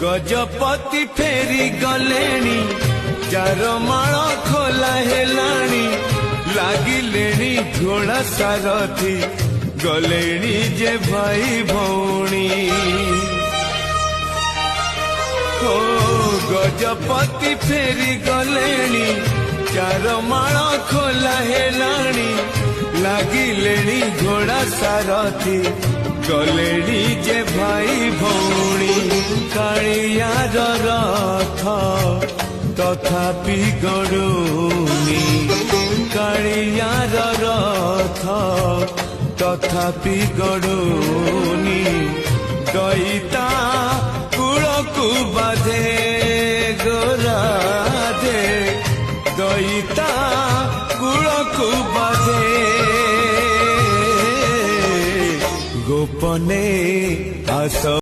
गजपति फेरी गलेनी चारमाळ खोला हेलानी लागिलेनी घोड़ा सारथी गलेनी जे भाई भौणी ओ गजपति फेरी गलेनी चारमाळ खोला हेलानी लागिलेनी घोड़ा सारथी गलेनी जे भाई भौणी कालियार रथ तथापि गड़ुनी कालियार रथ तथापि गड़ुनी दईता कूलकू बाधे गोराधे दईता कूलकू बाधे गोपने आस